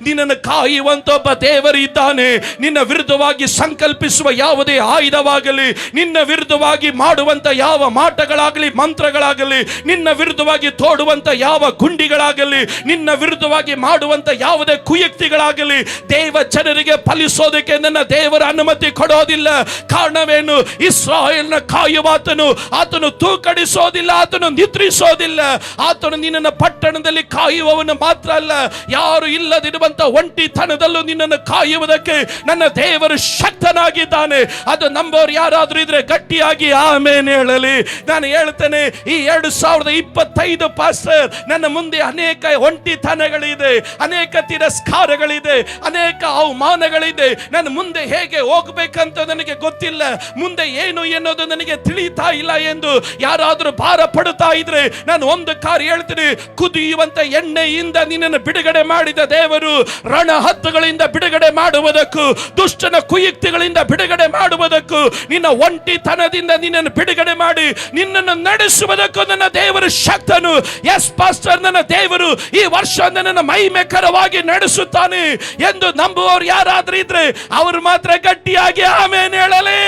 ನಿನ್ನನ್ನು ಕಾಯುವಂತ ಒಬ್ಬ ದೇವರು ಇದ್ದಾನೆ. ನಿನ್ನ ವಿರುದ್ಧವಾಗಿ ಸಂಕಲ್ಪಿಸುವ ಯಾವುದೇ ಆಯುಧವಾಗಲಿ, ನಿನ್ನ ವಿರುದ್ಧವಾಗಿ ಮಾಡುವಂತ ಯಾವ ಮಾಟಗಳಾಗಲಿ, ಮಂತ್ರಗಳಾಗಲಿ, ನಿನ್ನ ವಿರುದ್ಧವಾಗಿ ತೋಡುವಂತ ಯಾವ ಗುಂಡಿಗಳಾಗಲಿ, ನಿನ್ನ ವಿರುದ್ಧವಾಗಿ ಮಾಡುವಂತ ಯಾವುದೇ ಕುಯುಕ್ತಿಗಳಾಗಲಿ ದೇವ ಜನರಿಗೆ ಫಲಿಸೋದಕ್ಕೆ ನನ್ನ ದೇವರ ಅನುಮತಿ ಕೊಡೋದಿಲ್ಲ. ಕಾರಣವೇನು? ಇಸ್ರಾಯೇಲ್ನ ಕಾಯುವಾತನು, ಆತನು ತೂಕಡಿಸೋದಿಲ್ಲ, ಆತನು ನಿದ್ರಿಸೋದಿಲ್ಲ. ಆತನು ನಿನ್ನನ್ನು ಪಟ್ಟಣದಲ್ಲಿ ಕಾಯುವವನು ಮಾತ್ರ ಅಲ್ಲ, ಯಾರು ಇಲ್ಲದಿರುವಂತ ಒಂಟಿತನದಲ್ಲೂ ನಿನ್ನನ್ನು ಕಾಯುವುದಕ್ಕೆ ನನ್ನ ದೇವರು ಶಕ್ತನಾಗಿದ್ದಾನೆ. ಅದು ನಂಬೋರು ಯಾರಾದ್ರೂ ಇದ್ರೆ ಗಟ್ಟಿಯಾಗಿ ಆಮೇನ್ ಹೇಳಲಿ. ನಾನು ಹೇಳ್ತೇನೆ, ಈ 2025 ಪಾಸ್ಟರ್, ನನ್ನ ಮುಂದೆ ಅನೇಕ ಒಂಟಿತನಗಳಿದೆ, ಅನೇಕ ತಿರಸ್ಕಾರಗಳಿದೆ, ಅನೇಕ ಅವಮಾನಗಳಿದೆ. ನನ್ನ ಮುಂದೆ ಹೇಗೆ ಹೋಗ್ಬೇಕಂತ ನನಗೆ ಗೊತ್ತಿಲ್ಲ, ಮುಂದೆ ಏನು ಎನ್ನುವುದು ನನಗೆ ತಿಳಿತಾ ಇಲ್ಲ ಎಂದು ಯಾರಾದ್ರೂ ಭಾರ ಪಡುತ್ತಾ ಇದ್ರೆ ನಾನು ಒಂದು ಕಾರ್ಯ ಹೇಳ್ತೀನಿ, ಕುದಿಯುವಂತ ಎಣ್ಣೆಯಿಂದ ನಿನ್ನನ್ನು ಬಿಡುಗಡೆ ಮಾಡಿದ ದೇವರು ರಣ ಹತ್ತುಗಳಿಂದ ಬಿಡುಗಡೆ ಮಾಡುವುದಕ್ಕೂ, ದುಷ್ಟನ ಕುಯುಕ್ತಿಗಳಿಂದ ಬಿಡುಗಡೆ ಮಾಡುವುದಕ್ಕೂ, ನಿನ್ನ ಒಂಟಿತನದಿಂದ ನಿನ್ನನ್ನು ಬಿಡುಗಡೆ ಮಾಡಿ ನಿನ್ನನ್ನು ನಡೆಸುವುದಕ್ಕೂ ನನ್ನ ದೇವರು ಶಕ್ತನು. ಎಸ್ ಪಾಸ್ಟರ್, ನನ್ನ ದೇವರು ಈ ವರ್ಷ ನನ್ನನ್ನು ಮಹಿಮೆಕರವಾಗಿ ನಡೆಸುತ್ತಾನೆ ಎಂದು ನಂಬುವವರು ಯಾರಾದ್ರೂ ಇದ್ರೆ ಅವರು ಮಾತ್ರ ಗಟ್ಟಿಯಾಗಿ ಆಮೇನ್ ಹೇಳಲಿ.